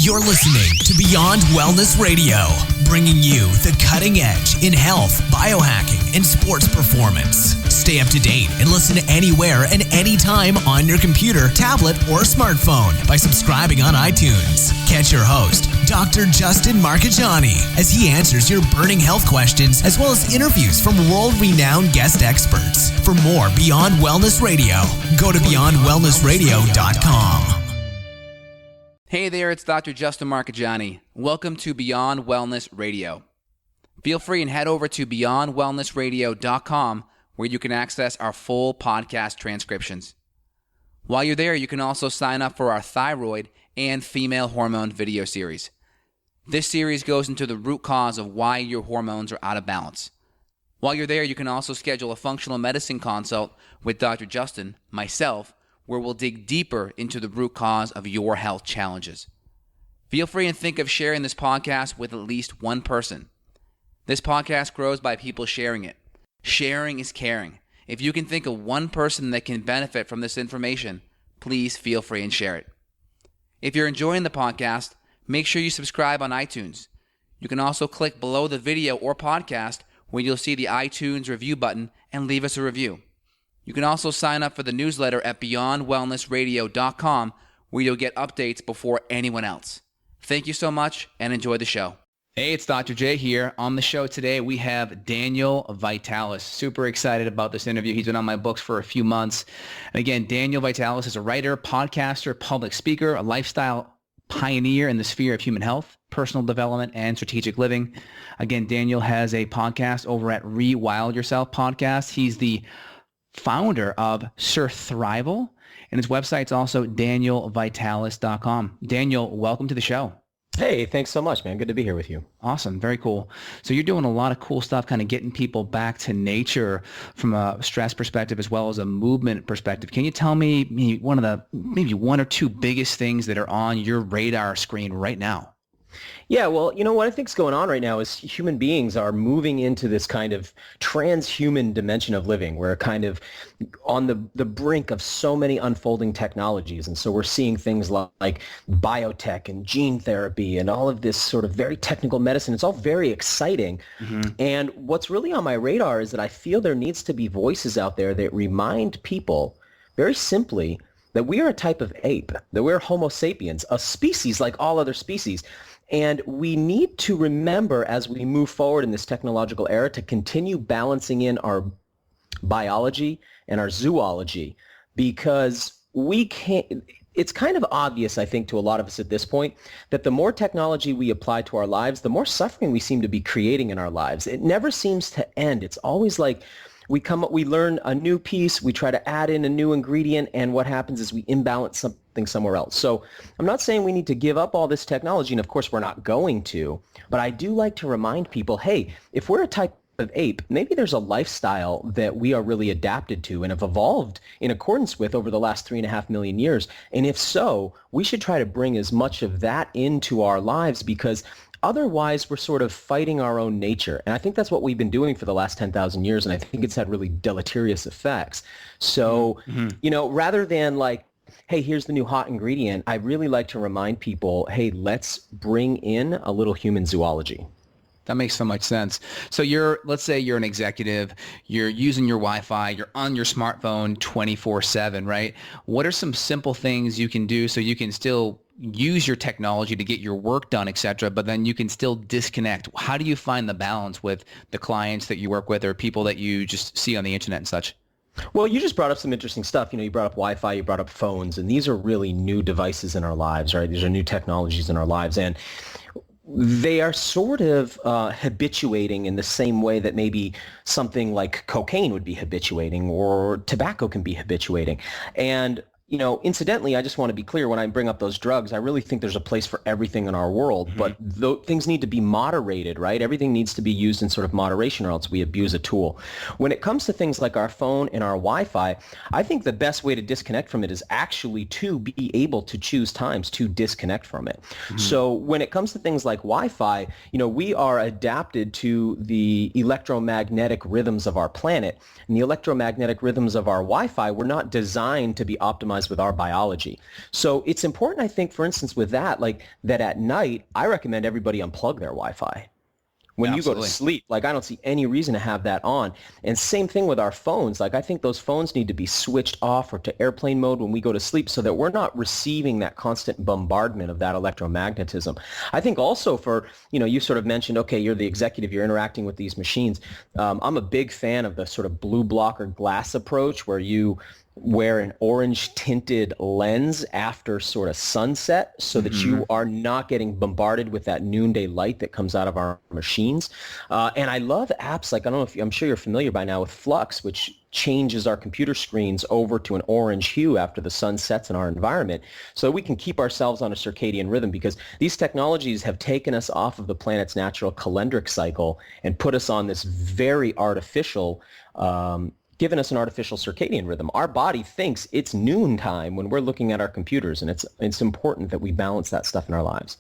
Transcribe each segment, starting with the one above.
You're listening to Beyond Wellness Radio, bringing you the cutting edge in health, biohacking, and sports performance. Stay up to date and listen anywhere and anytime on your computer, tablet, or smartphone by subscribing on iTunes. Catch your host, Dr. Justin Marchegiani, as he answers your burning health questions as well as interviews from world-renowned guest experts. For more Beyond Wellness Radio, go to beyondwellnessradio.com. Hey there, it's Dr. Justin Marchegiani. Welcome to Beyond Wellness Radio. Feel free and head over to beyondwellnessradio.com where you can access our full podcast transcriptions. While you're there, you can also sign up for our thyroid and female hormone video series. This series goes into the root cause of why your hormones are out of balance. While you're there, you can also schedule a functional medicine consult with Dr. Justin, myself, where we'll dig deeper into the root cause of your health challenges. Feel free and think of sharing this podcast with at least one person. This podcast grows by people sharing it. Sharing is caring. If you can think of one person that can benefit from this information, please feel free and share it. If you're enjoying the podcast, make sure you subscribe on iTunes. You can also click below the video or podcast where you'll see the iTunes review button and leave us a review. You can also sign up for the newsletter at beyondwellnessradio.com where you'll get updates before anyone else. Thank you so much and enjoy the show. Hey, it's Dr. J here. On the show today, we have Daniel Vitalis. Super excited about this interview. He's been on my books for a few months. And again, Daniel Vitalis is a writer, podcaster, public speaker, a lifestyle pioneer in the sphere of human health, personal development, and strategic living. Again, Daniel has a podcast over at Rewild Yourself podcast. He's the founder of Sir Thrival, and his website's also danielvitalis.com. Daniel, welcome to the show. Hey, thanks so much, man. Good to be here with you. Awesome. Very cool. So you're doing a lot of cool stuff, kind of getting people back to nature from a stress perspective as well as a movement perspective. Can you tell me maybe one or two biggest things that are on your radar screen right now? Yeah, well, you know what I think is going on right now is human beings are moving into this kind of transhuman dimension of living. We're kind of on the brink of so many unfolding technologies. And so we're seeing things like biotech and gene therapy and all of this sort of very technical medicine. It's all very exciting. Mm-hmm. And what's really on my radar is that I feel there needs to be voices out there that remind people very simply that we are a type of ape, that we're Homo sapiens, a species like all other species. And we need to remember as we move forward in this technological era to continue balancing in our biology and our zoology, because we can't, it's kind of obvious, I think, to a lot of us at this point, that the more technology we apply to our lives, the more suffering we seem to be creating in our lives. It never seems to end. It's always like we learn a new piece, we try to add in a new ingredient, and what happens is we imbalance something somewhere else. So I'm not saying we need to give up all this technology, and of course we're not going to, but I do like to remind people, hey, if we're a type of ape, maybe there's a lifestyle that we are really adapted to and have evolved in accordance with over the last 3.5 million years. And if so, we should try to bring as much of that into our lives, because otherwise, we're sort of fighting our own nature. And I think that's what we've been doing for the last 10,000 years, and I think it's had really deleterious effects. So, rather than like, hey, here's the new hot ingredient, I really like to remind people, hey, let's bring in a little human zoology. That makes so much sense. So let's say you're an executive, you're using your Wi-Fi, you're on your smartphone 24/7, right? What are some simple things you can do so you can still use your technology to get your work done, et cetera, but then you can still disconnect? How do you find the balance with the clients that you work with or people that you just see on the internet and such? Well, you just brought up some interesting stuff. You brought up Wi-Fi, you brought up phones, and these are really new devices in our lives, right? These are new technologies in our lives, and they are sort of habituating in the same way that maybe something like cocaine would be habituating or tobacco can be habituating. And incidentally, I just want to be clear when I bring up those drugs, I really think there's a place for everything in our world, but things need to be moderated, right? Everything needs to be used in sort of moderation or else we abuse a tool. When it comes to things like our phone and our Wi-Fi, I think the best way to disconnect from it is actually to be able to choose times to disconnect from it. So when it comes to things like Wi-Fi, we are adapted to the electromagnetic rhythms of our planet, and the electromagnetic rhythms of our Wi-Fi were not designed to be optimized synchronized with our biology. So it's important, I think, for instance, with that, like that at night, I recommend everybody unplug their Wi-Fi. When you go to sleep, like I don't see any reason to have that on. And same thing with our phones. Like I think those phones need to be switched off or to airplane mode when we go to sleep so that we're not receiving that constant bombardment of that electromagnetism. I think also for, you sort of mentioned, okay, you're the executive, you're interacting with these machines. I'm a big fan of the sort of blue blocker glass approach where you wear an orange tinted lens after sort of sunset so that you are not getting bombarded with that noonday light that comes out of our machines. And I love apps like, I don't know if I'm sure you're familiar by now with Flux, which changes our computer screens over to an orange hue after the sun sets in our environment so that we can keep ourselves on a circadian rhythm, because these technologies have taken us off of the planet's natural calendric cycle and put us on this very artificial given us an artificial circadian rhythm. Our body thinks it's noontime when we're looking at our computers, and it's important that we balance that stuff in our lives.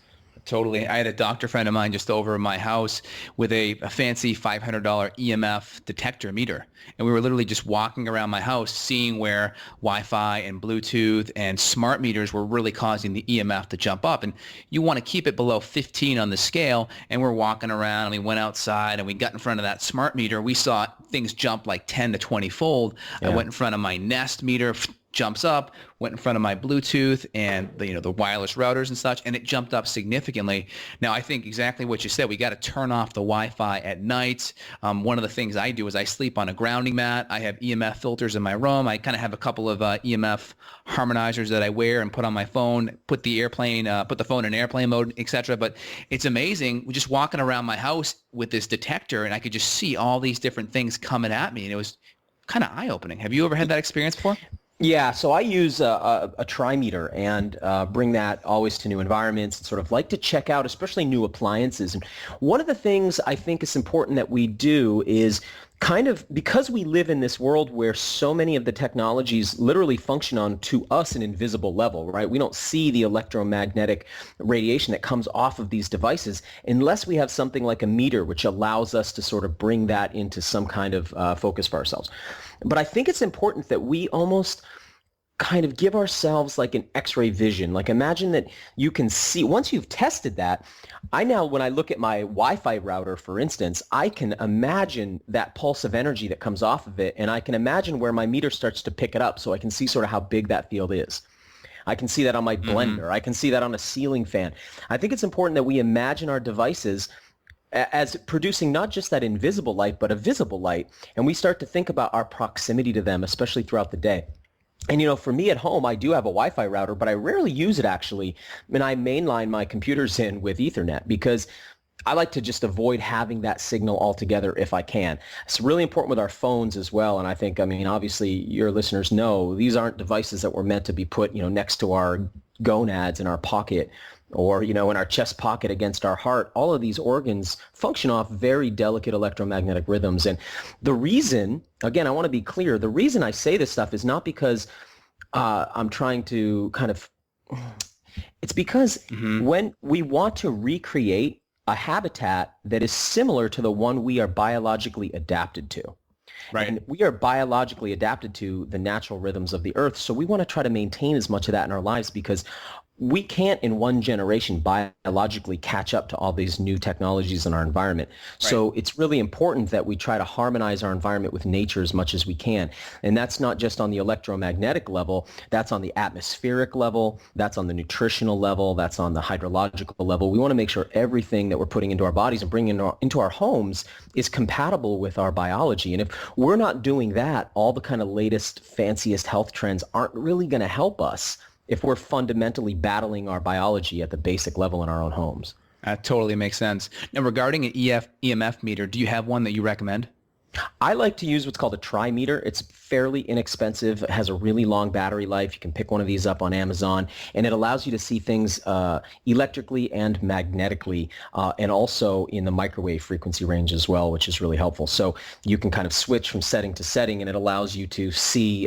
Totally. I had a doctor friend of mine just over my house with a fancy $500 EMF detector meter. And we were literally just walking around my house seeing where Wi-Fi and Bluetooth and smart meters were really causing the EMF to jump up. And you want to keep it below 15 on the scale. And we're walking around and we went outside and we got in front of that smart meter. We saw things jump like 10 to 20 fold. Yeah. I went in front of my Nest meter, jumps up, went in front of my Bluetooth and the wireless routers and such, and it jumped up significantly. Now, I think exactly what you said. We got to turn off the Wi-Fi at night. One of the things I do is I sleep on a grounding mat. I have EMF filters in my room. I kind of have a couple of EMF harmonizers that I wear and put on my phone, put the phone in airplane mode, etc. But it's amazing. We're just walking around my house with this detector, and I could just see all these different things coming at me, and it was kind of eye-opening. Have you ever had that experience before? Yeah, so I use a trimeter and bring that always to new environments and sort of like to check out, especially new appliances. And one of the things I think is important that we do is kind of, because we live in this world where so many of the technologies literally function on, to us, an invisible level, right? We don't see the electromagnetic radiation that comes off of these devices unless we have something like a meter, which allows us to sort of bring that into some kind of focus for ourselves. But I think it's important that we almost kind of give ourselves like an X-ray vision. Like imagine that you can see, once you've tested that, when I look at my Wi-Fi router, for instance, I can imagine that pulse of energy that comes off of it, and I can imagine where my meter starts to pick it up, so I can see sort of how big that field is. I can see that on my blender. I can see that on a ceiling fan. I think it's important that we imagine our devices as producing not just that invisible light, but a visible light, and we start to think about our proximity to them, especially throughout the day. And, for me at home, I do have a Wi-Fi router, but I rarely use it actually. And I mainline my computers in with Ethernet because I like to just avoid having that signal altogether if I can. It's really important with our phones as well. And I think, obviously your listeners know these aren't devices that were meant to be put, next to our gonads in our pocket or, in our chest pocket against our heart. All of these organs function off very delicate electromagnetic rhythms. And the reason, again, I want to be clear, the reason I say this stuff is not because I'm trying to it's because when we want to recreate a habitat that is similar to the one we are biologically adapted to. Right. And we are biologically adapted to the natural rhythms of the earth. So we want to try to maintain as much of that in our lives because we can't in one generation biologically catch up to all these new technologies in our environment. Right. So it's really important that we try to harmonize our environment with nature as much as we can. And that's not just on the electromagnetic level, that's on the atmospheric level, that's on the nutritional level, that's on the hydrological level. We want to make sure everything that we're putting into our bodies and bringing into our homes is compatible with our biology. And if we're not doing that, all the kind of latest, fanciest health trends aren't really going to help us if we're fundamentally battling our biology at the basic level in our own homes. That totally makes sense. Now, regarding an EMF meter, do you have one that you recommend? I like to use what's called a trimeter. It's fairly inexpensive. It has a really long battery life. You can pick one of these up on Amazon, and it allows you to see things electrically and magnetically, and also in the microwave frequency range as well, which is really helpful. So you can kind of switch from setting to setting, and it allows you to see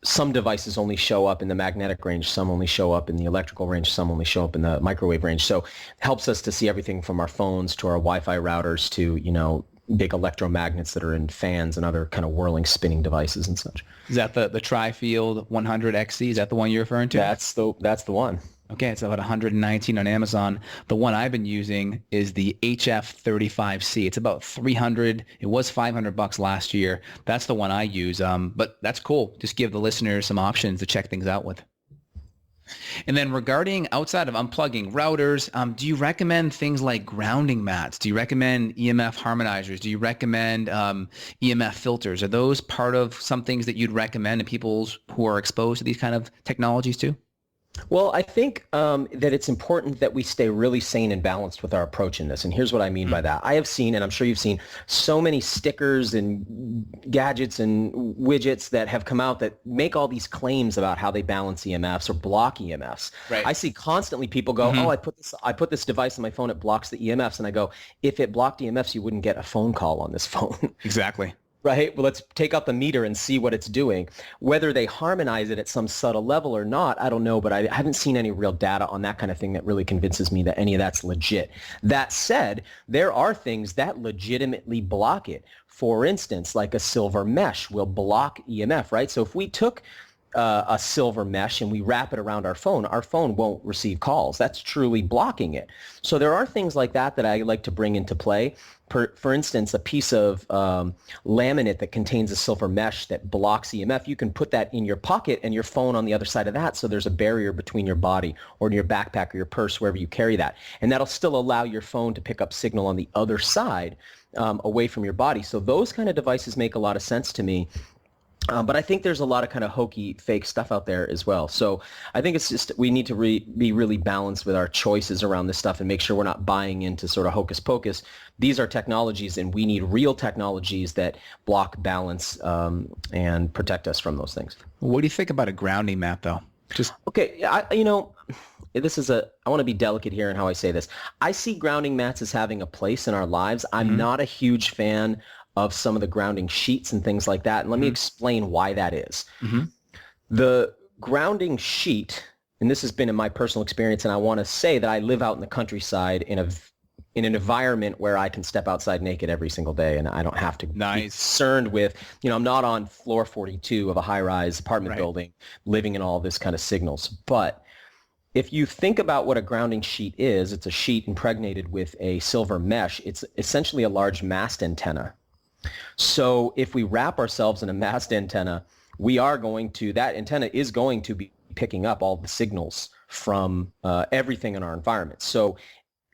some devices only show up in the magnetic range, some only show up in the electrical range, some only show up in the microwave range. So it helps us to see everything from our phones to our Wi-Fi routers to, big electromagnets that are in fans and other kind of whirling, spinning devices and such. Is that the Tri-Field 100XC? Is that the one you're referring to? That's the one. Okay, it's about 119 on Amazon. The one I've been using is the HF35C. It's about 300. It was $500 last year. That's the one I use. But that's cool. Just give the listeners some options to check things out with. And then regarding outside of unplugging routers, do you recommend things like grounding mats? Do you recommend EMF harmonizers? Do you recommend EMF filters? Are those part of some things that you'd recommend to people who are exposed to these kind of technologies too? Well, I think that it's important that we stay really sane and balanced with our approach in this. And here's what I mean by that. I have seen, and I'm sure you've seen, so many stickers and gadgets and widgets that have come out that make all these claims about how they balance EMFs or block EMFs. Right. I see constantly people go, oh, I put this device on my phone, it blocks the EMFs. And I go, if it blocked EMFs, you wouldn't get a phone call on this phone. Exactly. Right? Well, let's take out the meter and see what it's doing. Whether they harmonize it at some subtle level or not, I don't know, but I haven't seen any real data on that kind of thing that really convinces me that any of that's legit. That said, there are things that legitimately block it. For instance, like a silver mesh will block EMF, right? So if we took a silver mesh and we wrap it around our phone won't receive calls. That's truly blocking it. So there are things like that that I like to bring into play. For instance, a piece of laminate that contains a silver mesh that blocks EMF, you can put that in your pocket and your phone on the other side of that, so there's a barrier between your body or in your backpack or your purse, wherever you carry that. And that'll still allow your phone to pick up signal on the other side away from your body. So those kind of devices make a lot of sense to me. But I think there's a lot of kind of hokey, fake stuff out there as well. So I think it's just we need to be really balanced with our choices around this stuff and make sure we're not buying into sort of hocus pocus. These are technologies, and we need real technologies that block, balance, and protect us from those things. What do you think about a grounding mat, though? Okay, I want to be delicate here in how I say this. I see grounding mats as having a place in our lives. I'm not a huge fan of some of the grounding sheets and things like that. And let me explain why that is. The grounding sheet, and this has been in my personal experience, and I want to say that I live out in the countryside in an environment where I can step outside naked every single day, and I don't have to be concerned with, I'm not on floor 42 of a high-rise apartment building living in all this kind of signals. But if you think about what a grounding sheet is, it's a sheet impregnated with a silver mesh. It's essentially a large mast antenna. So if we wrap ourselves in a mast antenna, that antenna is going to be picking up all the signals from everything in our environment. So,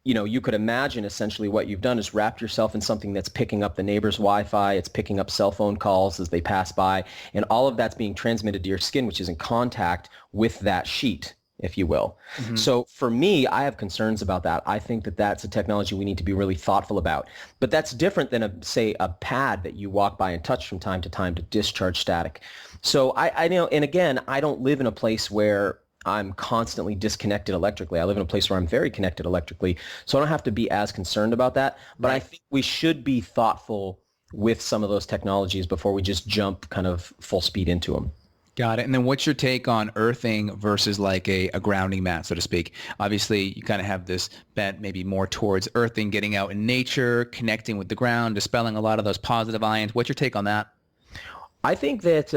you could imagine essentially what you've done is wrapped yourself in something that's picking up the neighbor's Wi-Fi, it's picking up cell phone calls as they pass by, and all of that's being transmitted to your skin, which is in contact with that sheet, if you will. So for me, I have concerns about that. I think that that's a technology we need to be really thoughtful about. But that's different than, a pad that you walk by and touch from time to time to discharge static. So I know, and again, I don't live in a place where I'm constantly disconnected electrically. I live in a place where I'm very connected electrically, so I don't have to be as concerned about that. But I think we should be thoughtful with some of those technologies before we just jump kind of full speed into them. Got it. And then what's your take on earthing versus like a grounding mat, so to speak? Obviously, you kind of have this bent maybe more towards earthing, getting out in nature, connecting with the ground, dispelling a lot of those positive ions. What's your take on that? I think that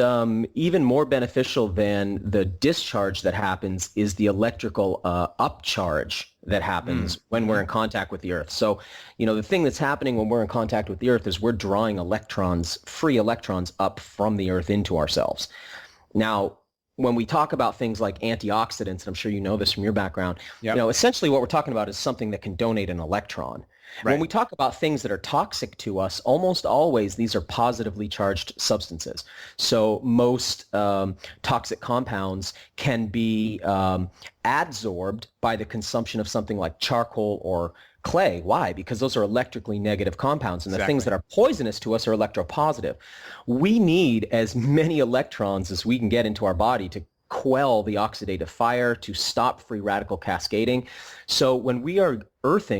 even more beneficial than the discharge that happens is the electrical upcharge that happens when we're in contact with the earth. So, the thing that's happening when we're in contact with the earth is we're drawing free electrons up from the earth into ourselves. Now, when we talk about things like antioxidants, and I'm sure you know this from your background, essentially what we're talking about is something that can donate an electron. Right. When we talk about things that are toxic to us, almost always these are positively charged substances. So most toxic compounds can be adsorbed by the consumption of something like charcoal or clay. Why? Because those are electrically negative compounds, and the things that are poisonous to us are electropositive. We need as many electrons as we can get into our body to quell the oxidative fire, to stop free radical cascading. So when we are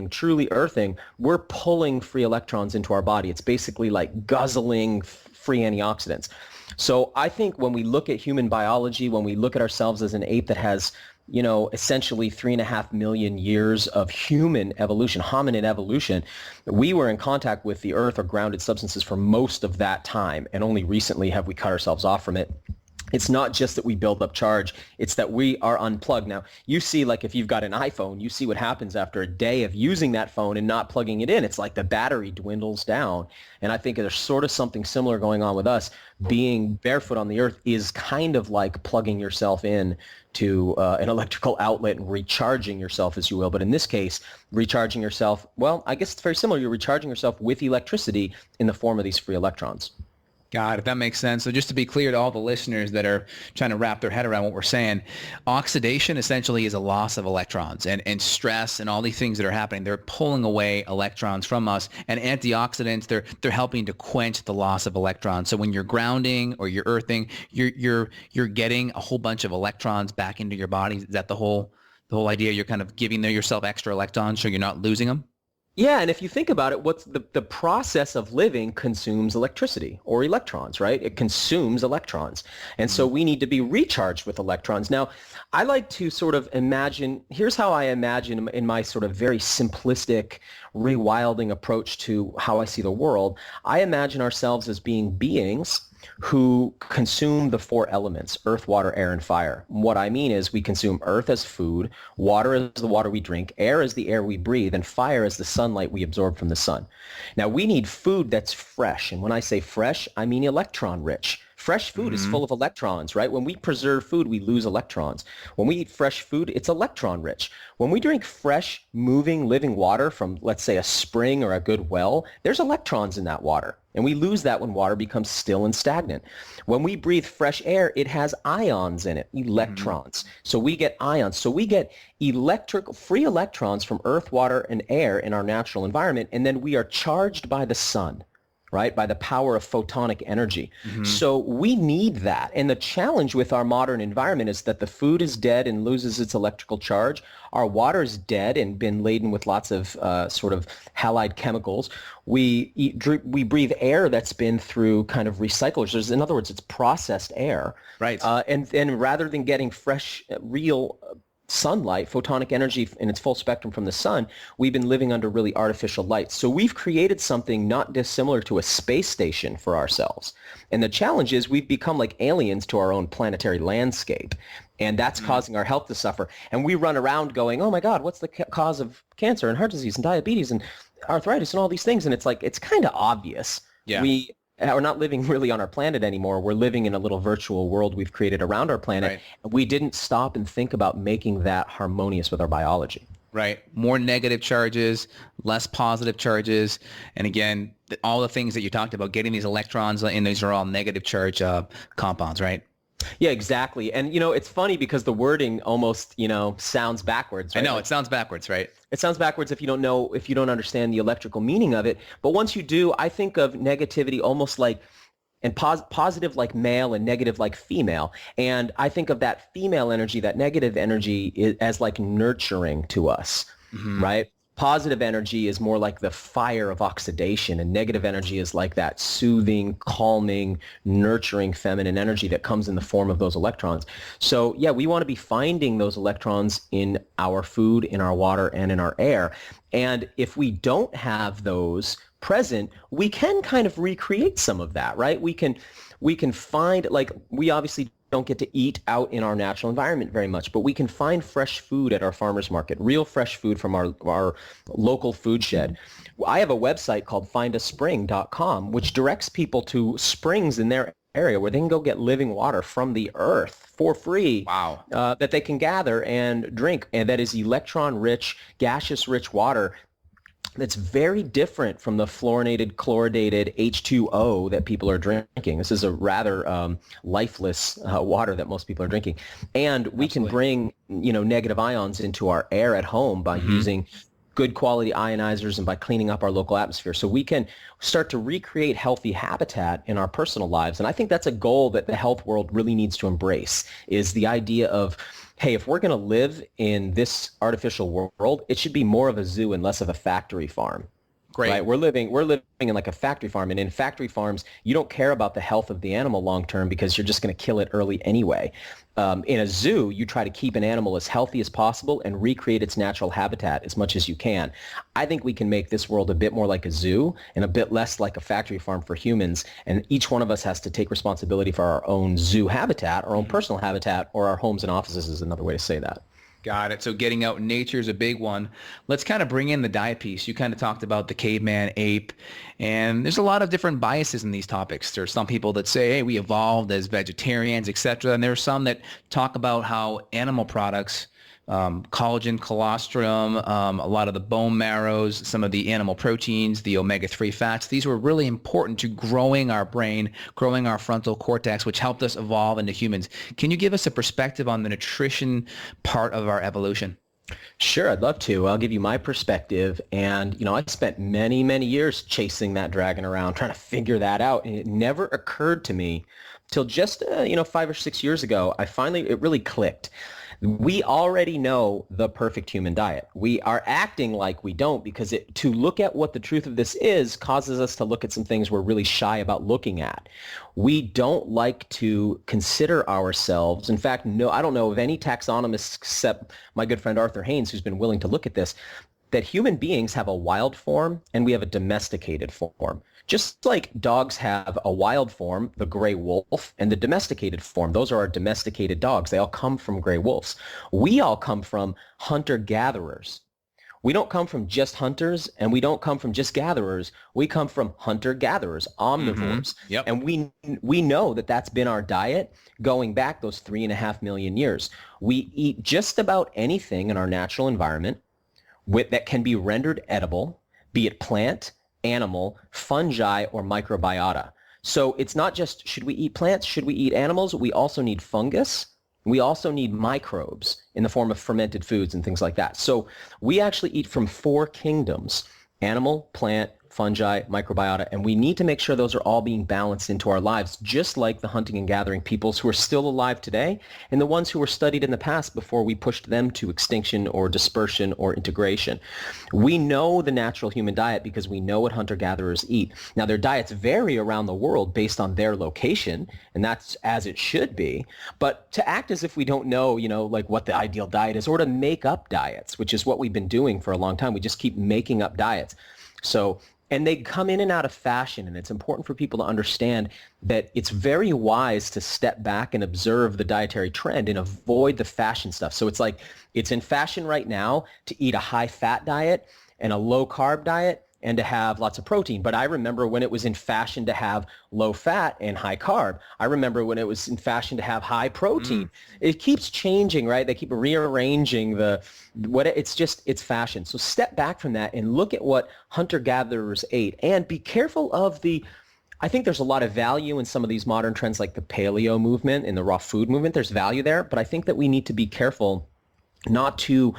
truly earthing, we're pulling free electrons into our body. It's basically like guzzling free antioxidants. So I think when we look at human biology, when we look at ourselves as an ape that has essentially 3.5 million years of human evolution, hominid evolution, we were in contact with the earth or grounded substances for most of that time. And only recently have we cut ourselves off from it. It's not just that we build up charge, it's that we are unplugged. Now, you see, like if you've got an iPhone, you see what happens after a day of using that phone and not plugging it in. It's like the battery dwindles down. And I think there's sort of something similar going on with us. Being barefoot on the earth is kind of like plugging yourself in to an electrical outlet and recharging yourself, as you will. But in this case, recharging yourself, well, I guess it's very similar. You're recharging yourself with electricity in the form of these free electrons. Got it. That makes sense. So just to be clear to all the listeners that are trying to wrap their head around what we're saying, oxidation essentially is a loss of electrons, and stress and all these things that are happening, they're pulling away electrons from us, and antioxidants, they're helping to quench the loss of electrons. So when you're grounding or you're earthing, you're getting a whole bunch of electrons back into your body. Is that the whole idea? You're kind of giving yourself extra electrons so you're not losing them? Yeah, and if you think about it, what's the process of living consumes electricity or electrons, right? It consumes electrons. And so we need to be recharged with electrons. Now, I like to sort of imagine, here's how I imagine in my sort of very simplistic rewilding approach to how I see the world. I imagine ourselves as being beings who consume the four elements: earth, water, air, and fire. What I mean is we consume earth as food, water as the water we drink, air as the air we breathe, and fire as the sunlight we absorb from the sun. Now, we need food that's fresh. And when I say fresh, I mean electron rich. Fresh food is full of electrons, right? When we preserve food, we lose electrons. When we eat fresh food, it's electron rich. When we drink fresh, moving, living water from, let's say, a spring or a good well, there's electrons in that water. And we lose that when water becomes still and stagnant. When we breathe fresh air, it has ions in it, electrons. So we get ions. So we get free electrons from earth, water, and air in our natural environment. And then we are charged by the sun, right? By the power of photonic energy. So we need that. And the challenge with our modern environment is that the food is dead and loses its electrical charge. Our water is dead and been laden with lots of sort of halide chemicals. We breathe air that's been through kind of recyclers. In other words, it's processed air. Right. And rather than getting fresh, real sunlight, photonic energy in its full spectrum from the sun, we've been living under really artificial light. So we've created something not dissimilar to a space station for ourselves. And the challenge is we've become like aliens to our own planetary landscape. And that's causing our health to suffer. And we run around going, oh my God, what's the cause of cancer and heart disease and diabetes and arthritis and all these things? And it's like, it's kind of obvious. Yeah. We're not living really on our planet anymore. We're living in a little virtual world we've created around our planet. Right. We didn't stop and think about making that harmonious with our biology. Right. More negative charges, less positive charges. And again, all the things that you talked about, getting these electrons, and these are all negative charge compounds, right? Yeah, exactly. And, it's funny because the wording almost, sounds backwards. Right? I know, it sounds backwards, right? It sounds backwards if you don't understand the electrical meaning of it. But once you do, I think of negativity almost like, and positive like male and negative like female. And I think of that female energy, that negative energy as like nurturing to us, right? Positive energy is more like the fire of oxidation, and negative energy is like that soothing, calming, nurturing feminine energy that comes in the form of those electrons. So yeah, we want to be finding those electrons in our food, in our water, and in our air. And if we don't have those present, we can kind of recreate some of that, right? We can find, like, we obviously don't get to eat out in our natural environment very much, but we can find fresh food at our farmers market, real fresh food from our local food shed. I have a website called findaspring.com, which directs people to springs in their area where they can go get living water from the earth for free. Wow. That they can gather and drink. And that is electron-rich, gaseous-rich water that's very different from the fluorinated, chloridated H2O that people are drinking. This is a rather lifeless water that most people are drinking. And we can bring, negative ions into our air at home by using good quality ionizers and by cleaning up our local atmosphere. So we can start to recreate healthy habitat in our personal lives. And I think that's a goal that the health world really needs to embrace, is the idea of, hey, if we're going to live in this artificial world, it should be more of a zoo and less of a factory farm. Great. Right? We're living in like a factory farm, and in factory farms, you don't care about the health of the animal long term because you're just going to kill it early anyway. In a zoo, you try to keep an animal as healthy as possible and recreate its natural habitat as much as you can. I think we can make this world a bit more like a zoo and a bit less like a factory farm for humans. And each one of us has to take responsibility for our own zoo habitat, our own personal habitat, or our homes and offices is another way to say that. Got it. So getting out in nature is a big one. Let's kind of bring in the diet piece. You kind of talked about the caveman, ape, and there's a lot of different biases in these topics. There's some people that say, hey, we evolved as vegetarians, etc. And there's some that talk about how animal products, collagen, colostrum, a lot of the bone marrows, some of the animal proteins, the omega-3 fats, these were really important to growing our brain, growing our frontal cortex, which helped us evolve into humans. Can you give us a perspective on the nutrition part of our evolution? Sure, I'd love to. I'll give you my perspective. And, I spent many, many years chasing that dragon around, trying to figure that out. And it never occurred to me till just, 5 or 6 years ago, it really clicked. We already know the perfect human diet. We are acting like we don't because to look at what the truth of this is causes us to look at some things we're really shy about looking at. We don't like to consider ourselves. In fact, no, I don't know of any taxonomists except my good friend Arthur Haynes, who's been willing to look at this, that human beings have a wild form and we have a domesticated form. Just like dogs have a wild form, the gray wolf, and the domesticated form. Those are our domesticated dogs. They all come from gray wolves. We all come from hunter-gatherers. We don't come from just hunters, and we don't come from just gatherers. We come from hunter-gatherers, omnivores. Mm-hmm. Yep. And we know that that's been our diet going back those 3.5 million years. We eat just about anything in our natural environment that can be rendered edible, be it plant, animal, fungi, or microbiota. So it's not just should we eat plants, should we eat animals? We also need fungus. We also need microbes in the form of fermented foods and things like that. So we actually eat from 4 kingdoms: animal, plant, fungi, microbiota, and we need to make sure those are all being balanced into our lives, just like the hunting and gathering peoples who are still alive today and the ones who were studied in the past before we pushed them to extinction or dispersion or integration. We know the natural human diet because we know what hunter-gatherers eat. Now, their diets vary around the world based on their location, and that's as it should be, but to act as if we don't know, like what the ideal diet is, or to make up diets, which is what we've been doing for a long time. We just keep making up diets. And they come in and out of fashion, and it's important for people to understand that it's very wise to step back and observe the dietary trend and avoid the fashion stuff. So it's like it's in fashion right now to eat a high-fat diet and a low-carb diet and to have lots of protein. But I remember when it was in fashion to have low fat and high carb. I remember when it was in fashion to have high protein. It keeps changing, right? They keep rearranging it's fashion. So step back from that and look at what hunter-gatherers ate and be careful of I think there's a lot of value in some of these modern trends like the paleo movement and the raw food movement. There's value there, but I think that we need to be careful not to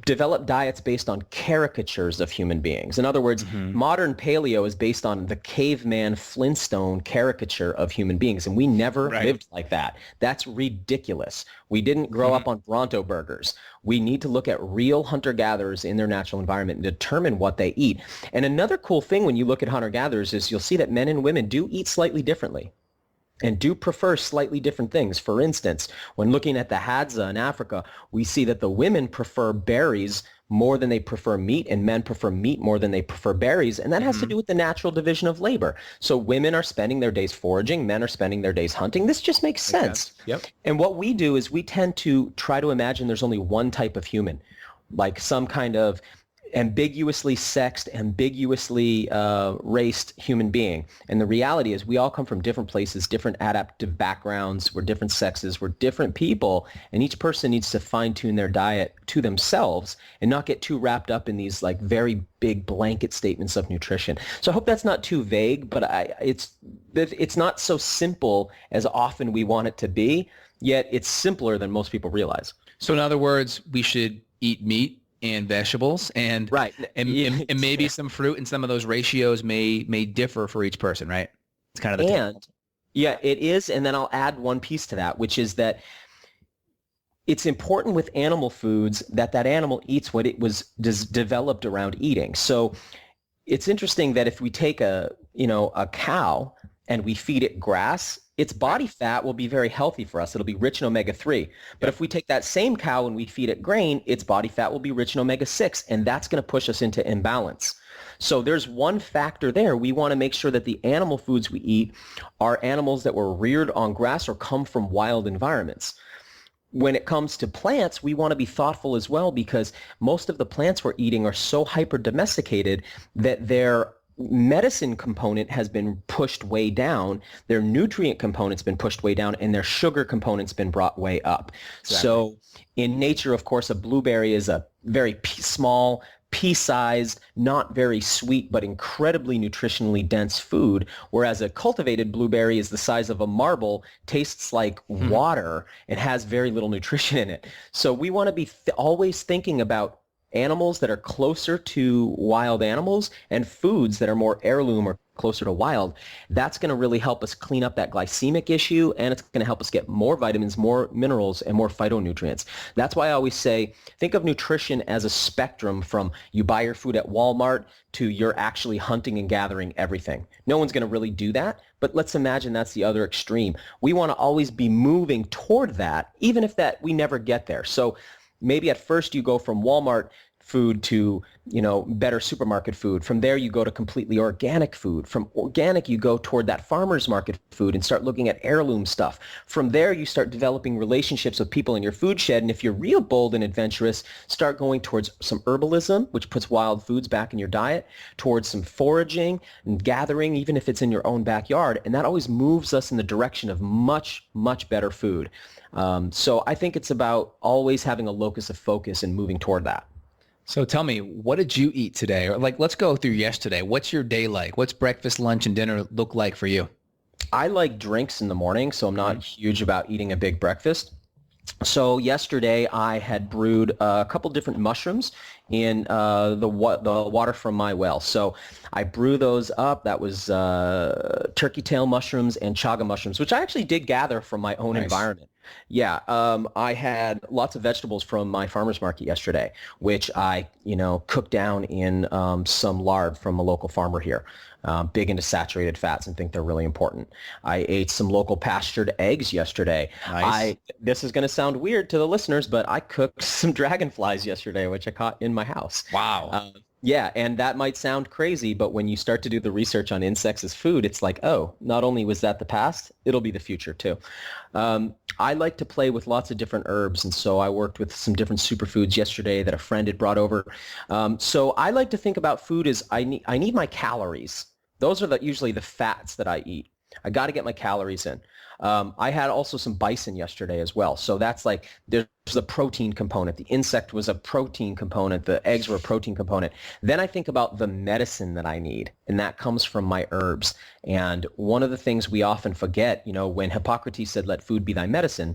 develop diets based on caricatures of human beings. In other words, modern paleo is based on the caveman Flintstone caricature of human beings, and we never lived like that. That's ridiculous. We didn't grow up on Bronto burgers. We need to look at real hunter-gatherers in their natural environment and determine what they eat. And another cool thing when you look at hunter-gatherers is you'll see that men and women do eat slightly differently and do prefer slightly different things. For instance, when looking at the Hadza in Africa, we see that the women prefer berries more than they prefer meat, and men prefer meat more than they prefer berries, and that has to do with the natural division of labor. So women are spending their days foraging, men are spending their days hunting. This just makes sense. Yep. And what we do is we tend to try to imagine there's only one type of human, like some kind of ambiguously sexed, ambiguously raced human being. And the reality is we all come from different places, different adaptive backgrounds, we're different sexes, we're different people, and each person needs to fine-tune their diet to themselves and not get too wrapped up in these like very big blanket statements of nutrition. So I hope that's not too vague, but it's not so simple as often we want it to be, yet it's simpler than most people realize. So in other words, we should eat meat and vegetables and maybe some fruit, and some of those ratios may differ for each person, right? It's kind of yeah, it is. And then I'll add one piece to that, which is that it's important with animal foods that animal eats what it was developed around eating. So It's interesting that if we take a cow and we feed it grass, its body fat will be very healthy for us. It'll be rich in omega-3. But if we take that same cow and we feed it grain, its body fat will be rich in omega-6, and that's going to push us into imbalance. So there's one factor there. We want to make sure that the animal foods we eat are animals that were reared on grass or come from wild environments. When it comes to plants, we want to be thoughtful as well, because most of the plants we're eating are so hyper domesticated that their medicine component has been pushed way down, their nutrient component's been pushed way down, and their sugar component's been brought way up. Exactly. So in nature, of course, a blueberry is a very small, pea-sized, not very sweet, but incredibly nutritionally dense food, whereas a cultivated blueberry is the size of a marble, tastes like water, and has very little nutrition in it. So we want to be always thinking about animals that are closer to wild animals and foods that are more heirloom or closer to wild. That's going to really help us clean up that glycemic issue, and it's going to help us get more vitamins, more minerals, and more phytonutrients. That's why I always say, think of nutrition as a spectrum from you buy your food at Walmart to you're actually hunting and gathering everything. No one's going to really do that, but let's imagine that's the other extreme. We want to always be moving toward that, even if that we never get there. So maybe at first you go from Walmart food to, better supermarket food. From there, you go to completely organic food. From organic, you go toward that farmer's market food and start looking at heirloom stuff. From there, you start developing relationships with people in your food shed. And if you're real bold and adventurous, start going towards some herbalism, which puts wild foods back in your diet, towards some foraging and gathering, even if it's in your own backyard. And that always moves us in the direction of much, much better food. So I think it's about always having a locus of focus and moving toward that. So tell me, what did you eat today? Or let's go through yesterday. What's your day like? What's breakfast, lunch, and dinner look like for you? I like drinks in the morning, so I'm not huge about eating a big breakfast. So yesterday I had brewed a couple different mushrooms in the water from my well. So I brew those up. That was turkey tail mushrooms and chaga mushrooms, which I actually did gather from my own environment. Yeah, I had lots of vegetables from my farmer's market yesterday, which I, cooked down in some lard from a local farmer here. Big into saturated fats and think they're really important. I ate some local pastured eggs yesterday. Nice. This is going to sound weird to the listeners, but I cooked some dragonflies yesterday, which I caught in my house. Wow. Yeah, and that might sound crazy, but when you start to do the research on insects as food, it's like, oh, not only was that the past, it'll be the future too. I like to play with lots of different herbs, and so I worked with some different superfoods yesterday that a friend had brought over. So I like to think about food as I need my calories. Those are usually the fats that I eat. I got to get my calories in. I had also some bison yesterday as well. So that's like, there's a protein component. The insect was a protein component. The eggs were a protein component. Then I think about the medicine that I need, and that comes from my herbs. And one of the things we often forget, when Hippocrates said, let food be thy medicine,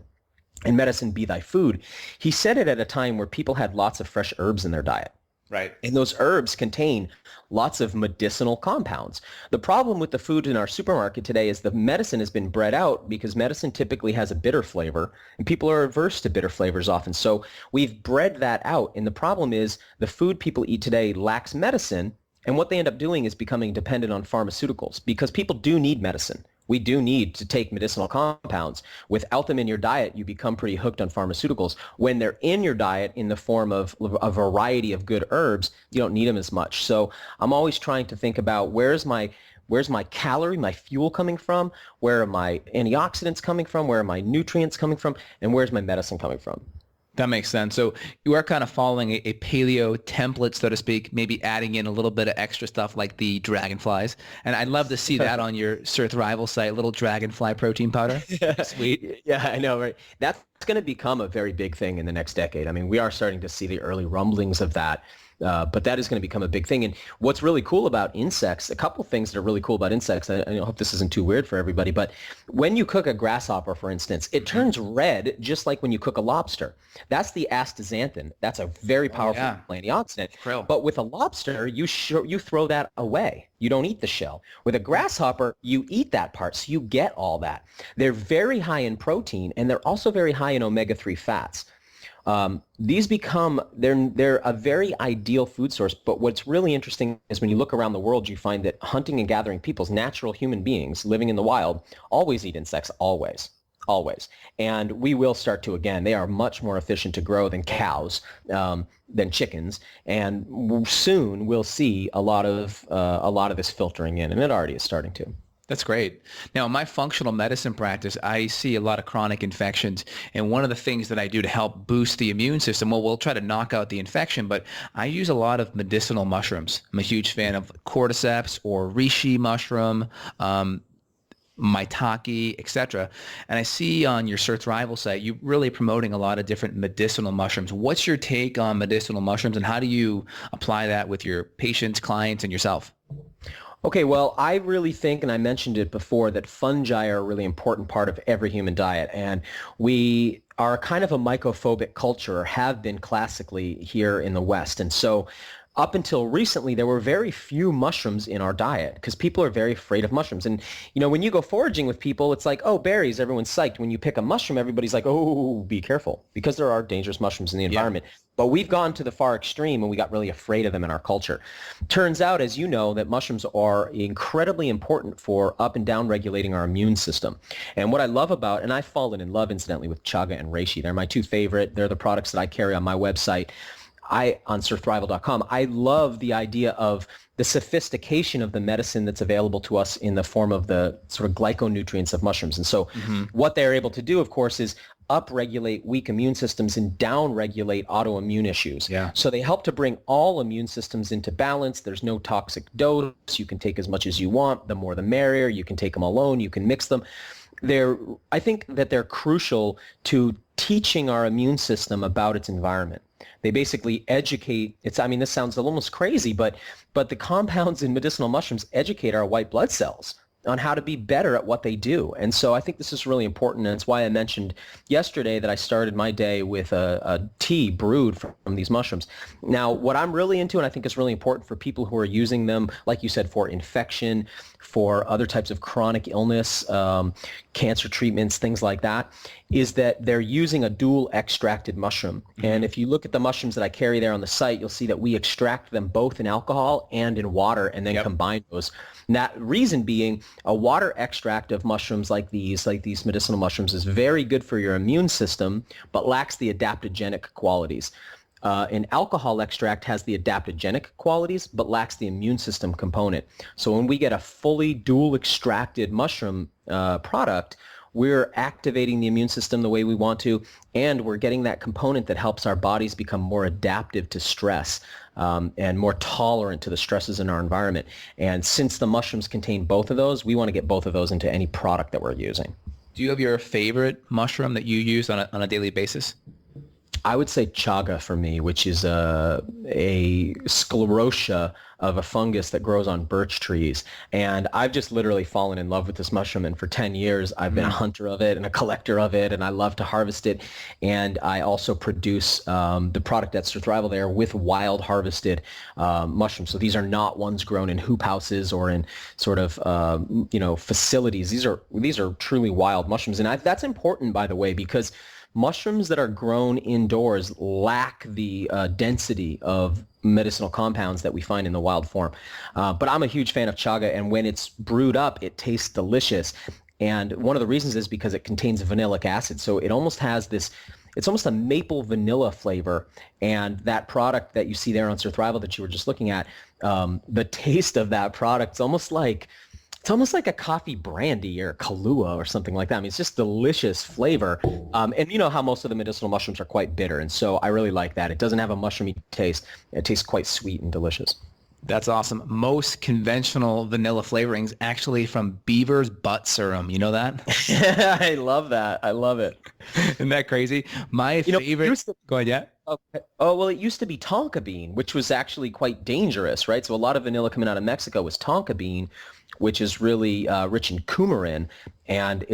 and medicine be thy food, he said it at a time where people had lots of fresh herbs in their diet. Right. And those herbs contain lots of medicinal compounds. The problem with the food in our supermarket today is the medicine has been bred out because medicine typically has a bitter flavor, and people are averse to bitter flavors often. So we've bred that out. And the problem is the food people eat today lacks medicine. And what they end up doing is becoming dependent on pharmaceuticals, because people do need medicine. We do need to take medicinal compounds. Without them in your diet, you become pretty hooked on pharmaceuticals. When they're in your diet in the form of a variety of good herbs, you don't need them as much. So I'm always trying to think about where's my calorie, my fuel coming from? Where are my antioxidants coming from? Where are my nutrients coming from? And where's my medicine coming from? That makes sense. So you are kind of following a paleo template, so to speak, maybe adding in a little bit of extra stuff like the dragonflies. And I'd love to see that on your Surth Rival site, little dragonfly protein powder. Sweet. Yeah, I know, right? That's going to become a very big thing in the next decade. I mean, we are starting to see the early rumblings of that. But that is going to become a big thing. And what's really cool about insects, a couple things that are really cool about insects, I hope this isn't too weird for everybody, but when you cook a grasshopper, for instance, it turns red just like when you cook a lobster. That's the astaxanthin. That's a very powerful antioxidant. Krill. But with a lobster, you throw that away. You don't eat the shell. With a grasshopper, you eat that part, so you get all that. They're very high in protein, and they're also very high in omega-3 fats. they're a very ideal food source. But what's really interesting is when you look around the world, you find that hunting and gathering peoples, natural human beings living in the wild, always eat insects, always. And we will start to again. They are much more efficient to grow than cows, than chickens, and soon we'll see a lot of this filtering in, and it already is starting to. That's great. Now, in my functional medicine practice, I see a lot of chronic infections. And one of the things that I do to help boost the immune system, well, we'll try to knock out the infection, but I use a lot of medicinal mushrooms. I'm a huge fan of cordyceps or reishi mushroom, maitake, etc. And I see on your Surthrival site, you're really promoting a lot of different medicinal mushrooms. What's your take on medicinal mushrooms, and how do you apply that with your patients, clients, and yourself? Okay, well, I really think, and I mentioned it before, that fungi are a really important part of every human diet. And we are kind of a mycophobic culture, or have been classically here in the West. And so up until recently, there were very few mushrooms in our diet because people are very afraid of mushrooms. And, when you go foraging with people, it's like, oh, berries, everyone's psyched. When you pick a mushroom, everybody's like, oh, be careful, because there are dangerous mushrooms in the environment. Yeah. But we've gone to the far extreme and we got really afraid of them in our culture. Turns out, as you know, that mushrooms are incredibly important for up and down regulating our immune system. And what I love about, and I've fallen in love, incidentally, with chaga and reishi. They're my two favorite. They're the products that I carry on my website. On surthrival.com, I love the idea of the sophistication of the medicine that's available to us in the form of the sort of glyconutrients of mushrooms. And so what they're able to do, of course, is upregulate weak immune systems and downregulate autoimmune issues. Yeah. So they help to bring all immune systems into balance. There's no toxic dose. You can take as much as you want. The more the merrier. You can take them alone. You can mix them. I think that they're crucial to teaching our immune system about its environment. They basically educate, this sounds almost crazy, but the compounds in medicinal mushrooms educate our white blood cells on how to be better at what they do. And so I think this is really important, and it's why I mentioned yesterday that I started my day with a tea brewed from these mushrooms. Now, what I'm really into, and I think is really important for people who are using them, like you said, for infection, for other types of chronic illness, cancer treatments, things like that, is that they're using a dual extracted mushroom. And if you look at the mushrooms that I carry there on the site, you'll see that we extract them both in alcohol and in water and then combine those. And that reason being, a water extract of mushrooms like these medicinal mushrooms, is very good for your immune system, but lacks the adaptogenic qualities. An alcohol extract has the adaptogenic qualities, but lacks the immune system component. So when we get a fully dual extracted mushroom product, we're activating the immune system the way we want to, and we're getting that component that helps our bodies become more adaptive to stress and more tolerant to the stresses in our environment. And since the mushrooms contain both of those, we want to get both of those into any product that we're using. Do you have your favorite mushroom that you use on a daily basis? I would say chaga for me, which is a sclerotia of a fungus that grows on birch trees. And I've just literally fallen in love with this mushroom. And for 10 years, I've been a hunter of it and a collector of it, and I love to harvest it. And I also produce the product at Surthrival there with wild harvested mushrooms. So these are not ones grown in hoop houses or in sort of facilities. These are truly wild mushrooms. And that's important, by the way, because mushrooms that are grown indoors lack the density of medicinal compounds that we find in the wild form. But I'm a huge fan of chaga, and when it's brewed up, it tastes delicious. And one of the reasons is because it contains vanillic acid. So it almost has it's almost a maple vanilla flavor. And that product that you see there on Surthrival that you were just looking at, the taste of that product, it's almost like a coffee brandy or Kahlua or something like that. It's just delicious flavor. And you know how most of the medicinal mushrooms are quite bitter. And so I really like that. It doesn't have a mushroomy taste. It tastes quite sweet and delicious. That's awesome. Most conventional vanilla flavorings actually from beaver's butt serum. You know that? I love that. I love it. Isn't that crazy? My favorite. Go ahead, yeah. Okay. Oh, well, it used to be tonka bean, which was actually quite dangerous, right? So a lot of vanilla coming out of Mexico was tonka bean, which is really rich in coumarin and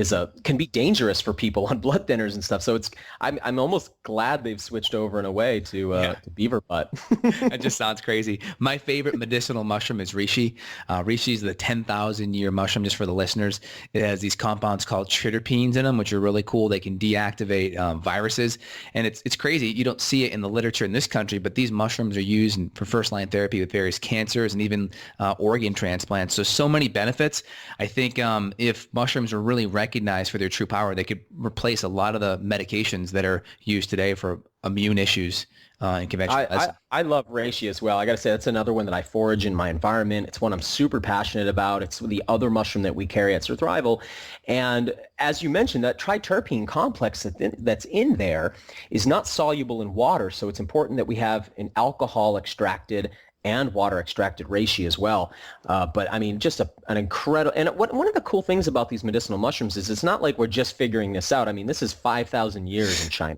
can be dangerous for people on blood thinners and stuff. So I'm almost glad they've switched over in a way to beaver butt. That just sounds crazy. My favorite medicinal mushroom is reishi. Reishi is the 10,000-year mushroom, just for the listeners. It has these compounds called triterpenes in them, which are really cool. They can reactivate viruses. And it's crazy. You don't see it in the literature in this country, but these mushrooms are used for first-line therapy with various cancers and even organ transplants. So many benefits. I think if mushrooms were really recognized for their true power, they could replace a lot of the medications that are used today for immune issues in conventional medicine. I love reishi as well. I got to say, that's another one that I forage in my environment. It's one I'm super passionate about. It's the other mushroom that we carry at Survival. And as you mentioned, that triterpene complex that's in there is not soluble in water. So it's important that we have an alcohol extracted and water extracted reishi as well. But I mean, just an incredible, and one of the cool things about these medicinal mushrooms is it's not like we're just figuring this out. I mean, this is 5,000 years in China.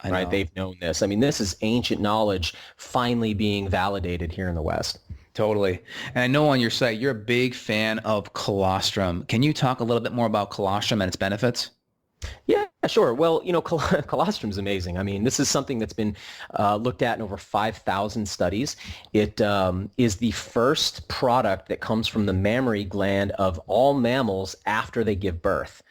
Right, they've known this. I mean, this is ancient knowledge finally being validated here in the West. Totally. And I know on your site, you're a big fan of colostrum. Can you talk a little bit more about colostrum and its benefits? Yeah, sure. Well, colostrum is amazing. I mean, this is something that's been looked at in over 5,000 studies. It is the first product that comes from the mammary gland of all mammals after they give birth.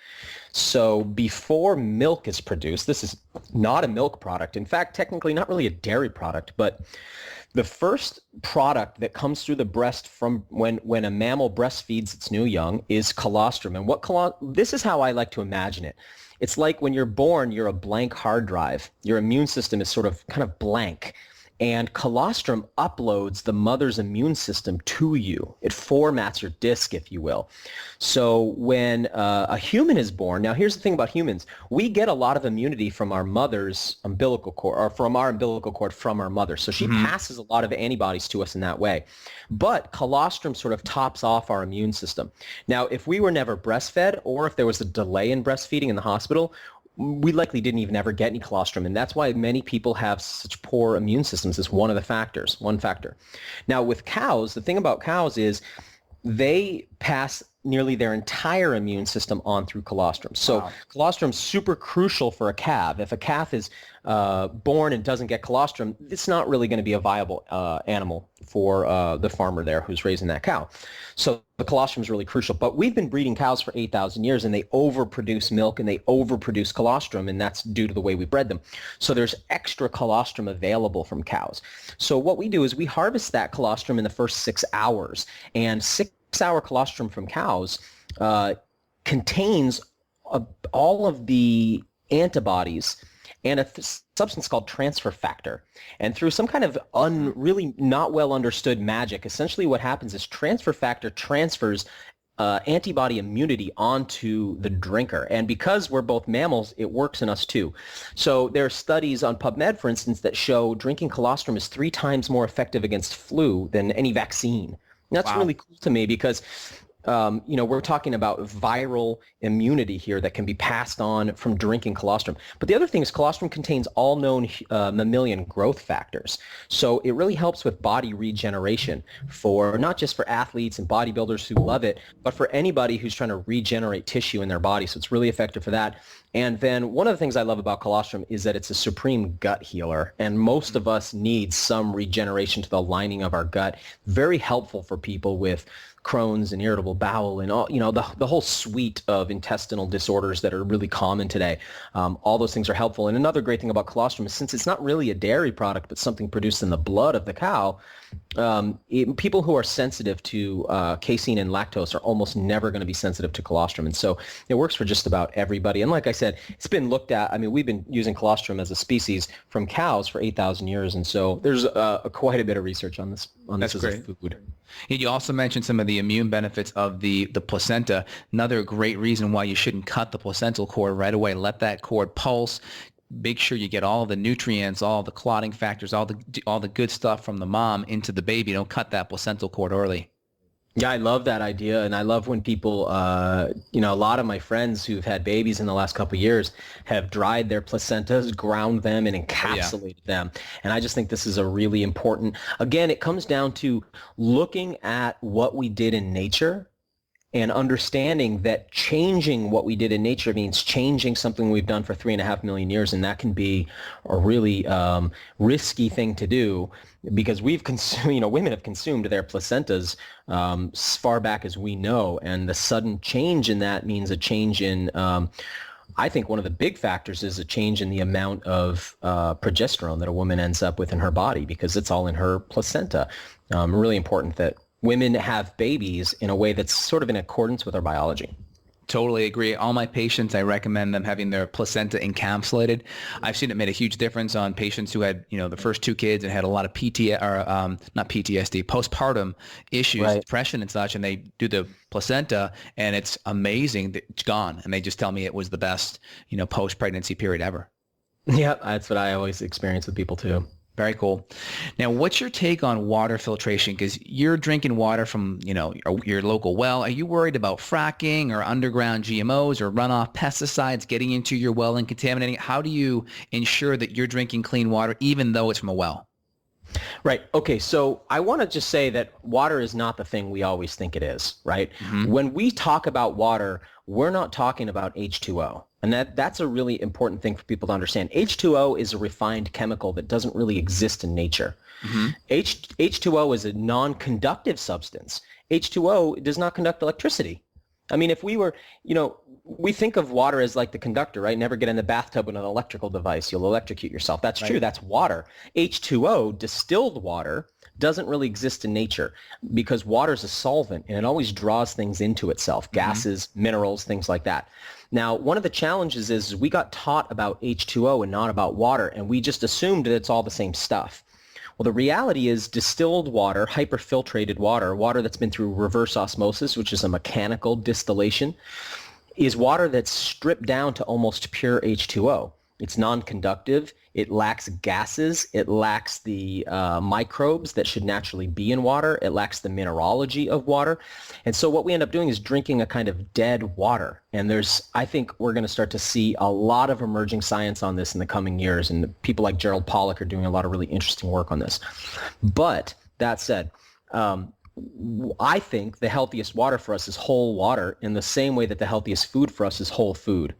So before milk is produced, this is not a milk product. In fact, technically not really a dairy product, but the first product that comes through the breast from when a mammal breastfeeds its new young is colostrum. And this is how I like to imagine it. It's like when you're born, you're a blank hard drive. Your immune system is sort of kind of blank. And colostrum uploads the mother's immune system to you. It formats your disk, if you will. So when a human is born, now here's the thing about humans. We get a lot of immunity from our mother's umbilical cord, or from our umbilical cord from our mother. So she passes a lot of antibodies to us in that way. But colostrum sort of tops off our immune system. Now, if we were never breastfed, or if there was a delay in breastfeeding in the hospital, we likely didn't even ever get any colostrum, and that's why many people have such poor immune systems. Is one factor. Now, with cows, the thing about cows is they pass nearly their entire immune system on through colostrum. So colostrum is super crucial for a calf. If a calf is born and doesn't get colostrum, it's not really going to be a viable animal for the farmer there who's raising that cow. So the colostrum is really crucial. But we've been breeding cows for 8,000 years, and they overproduce milk and they overproduce colostrum, and that's due to the way we bred them. So there's extra colostrum available from cows. So what we do is we harvest that colostrum in the first 6 hours, and 6-hour colostrum from cows contains all of the antibodies and a substance called transfer factor. And through some kind of really not well understood magic, essentially what happens is transfer factor transfers antibody immunity onto the drinker. And because we're both mammals, it works in us too. So there are studies on PubMed, for instance, that show drinking colostrum is 3 times more effective against flu than any vaccine. And that's really cool to me because we're talking about viral immunity here that can be passed on from drinking colostrum. But the other thing is colostrum contains all known mammalian growth factors. So it really helps with body regeneration for not just for athletes and bodybuilders who love it, but for anybody who's trying to regenerate tissue in their body. So it's really effective for that. And then one of the things I love about colostrum is that it's a supreme gut healer. And most of us need some regeneration to the lining of our gut. Very helpful for people with Crohn's and irritable bowel and all, the whole suite of intestinal disorders that are really common today. All those things are helpful. And another great thing about colostrum is since it's not really a dairy product, but something produced in the blood of the cow, people who are sensitive to casein and lactose are almost never going to be sensitive to colostrum. And so it works for just about everybody. And like I said, it's been looked at. I mean, we've been using colostrum as a species from cows for 8,000 years. And so there's quite a bit of research on this as a food. And you also mentioned some of the immune benefits of the placenta. Another great reason why you shouldn't cut the placental cord right away. Let that cord pulse. Make sure you get all the nutrients, all the clotting factors, all the good stuff from the mom into the baby. Don't cut that placental cord early. Yeah, I love that idea, and I love when people, a lot of my friends who've had babies in the last couple of years have dried their placentas, ground them, and encapsulated them. And I just think this is a really important, again, it comes down to looking at what we did in nature and understanding that changing what we did in nature means changing something we've done for 3.5 million years, and that can be a really risky thing to do because we've consumed, women have consumed their placentas as far back as we know, and the sudden change in that means a change in I think one of the big factors is a change in the amount of progesterone that a woman ends up with in her body, because it's all in her placenta. Really important that women have babies in a way that's sort of in accordance with our biology. Totally agree. All my patients, I recommend them having their placenta encapsulated. I've seen it made a huge difference on patients who had, the first two kids and had a lot of not PTSD, postpartum issues, Right. depression and such, and they do the placenta, and it's amazing that it's gone. And they just tell me it was the best, post-pregnancy period ever. Yeah, that's what I always experience with people too. Very cool. Now, what's your take on water filtration? Because you're drinking water from, your local well. Are you worried about fracking or underground GMOs or runoff pesticides getting into your well and contaminating it? How do you ensure that you're drinking clean water, even though it's from a well? Right. Okay. So I want to just say that water is not the thing we always think it is, right? Mm-hmm. When we talk about water, we're not talking about H2O. And that's a really important thing for people to understand. H2O is a refined chemical that doesn't really exist in nature. Mm-hmm. H2O is a non-conductive substance. H2O does not conduct electricity. I mean, if we were, we think of water as like the conductor, right? Never get in the bathtub with an electrical device. You'll electrocute yourself. That's true. That's water. H2O, distilled water, doesn't really exist in nature because water is a solvent and it always draws things into itself, gases, minerals, things like that. Now, one of the challenges is we got taught about H2O and not about water, and we just assumed that it's all the same stuff. Well, the reality is distilled water, hyperfiltrated water, water that's been through reverse osmosis, which is a mechanical distillation, is water that's stripped down to almost pure H2O. It's non-conductive. It lacks gases. It lacks the microbes that should naturally be in water. It lacks the mineralogy of water. And so what we end up doing is drinking a kind of dead water. And I think we're going to start to see a lot of emerging science on this in the coming years. And people like Gerald Pollack are doing a lot of really interesting work on this. But that said, I think the healthiest water for us is whole water in the same way that the healthiest food for us is whole food.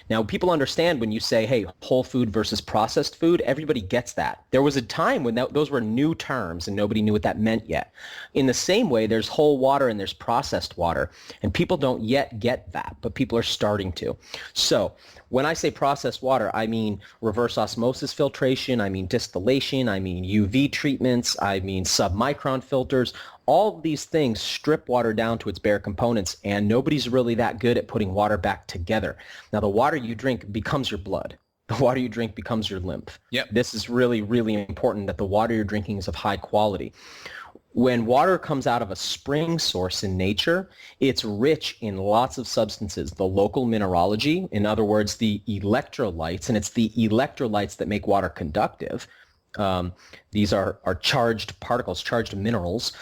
Now, people understand when you say, hey, whole food versus processed food, everybody gets that. There was a time when those were new terms and nobody knew what that meant yet. In the same way, there's whole water and there's processed water, and people don't yet get that, but people are starting to. So when I say processed water, I mean reverse osmosis filtration, I mean distillation, I mean UV treatments, I mean submicron filters. All of these things strip water down to its bare components, and nobody's really that good at putting water back together. Now, the water you drink becomes your blood. The water you drink becomes your lymph. Yep. This is really, really important that the water you're drinking is of high quality. When water comes out of a spring source in nature, it's rich in lots of substances, the local mineralogy, in other words, the electrolytes, and it's the electrolytes that make water conductive. These are charged particles, charged minerals.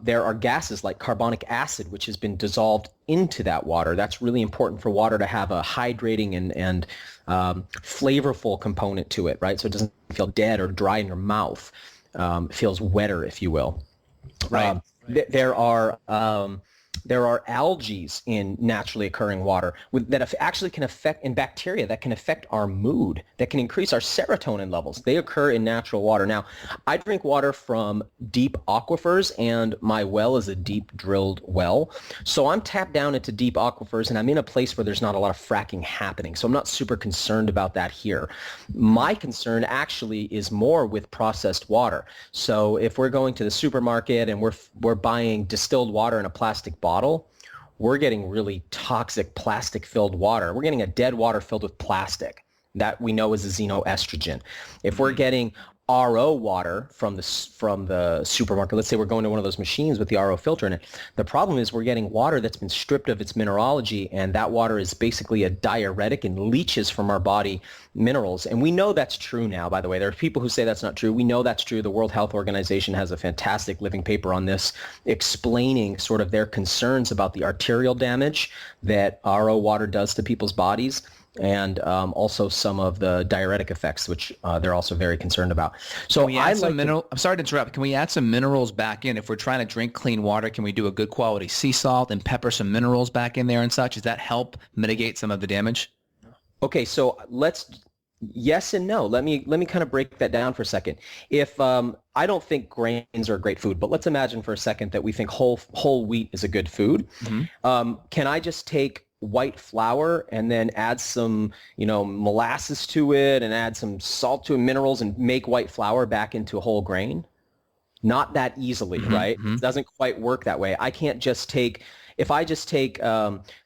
There are gases like carbonic acid, which has been dissolved into that water. That's really important for water to have a hydrating and flavorful component to it, right? So it doesn't feel dead or dry in your mouth. It feels wetter, if you will. Right. There are algae in naturally occurring water that actually can affect, and bacteria that can affect our mood, that can increase our serotonin levels. They occur in natural water. Now, I drink water from deep aquifers, and my well is a deep drilled well. So I'm tapped down into deep aquifers, and I'm in a place where there's not a lot of fracking happening. So I'm not super concerned about that here. My concern actually is more with processed water. So if we're going to the supermarket and we're buying distilled water in a plastic bottle, we're getting really toxic plastic-filled water. We're getting a dead water filled with plastic that we know is a xenoestrogen. If we're getting RO water from the supermarket, let's say we're going to one of those machines with the RO filter in it, the problem is we're getting water that's been stripped of its mineralogy, and that water is basically a diuretic and leaches from our body minerals. And we know that's true now, by the way. There are people who say that's not true. We know that's true. The World Health Organization has a fantastic living paper on this explaining sort of their concerns about the arterial damage that RO water does to people's bodies, and also some of the diuretic effects, which they're also very concerned about. So I'm sorry to interrupt. Can we add some minerals back in? If we're trying to drink clean water, can we do a good quality sea salt and pepper some minerals back in there and such? Does that help mitigate some of the damage? Okay, so yes and no. Let me kind of break that down for a second. If I don't think grains are a great food, but let's imagine for a second that we think whole wheat is a good food. Mm-hmm. Can I just take white flour and then add some, molasses to it and add some salt to it, minerals, and make white flour back into a whole grain? Not that easily, right? It doesn't quite work that way. I can't just take, if I just take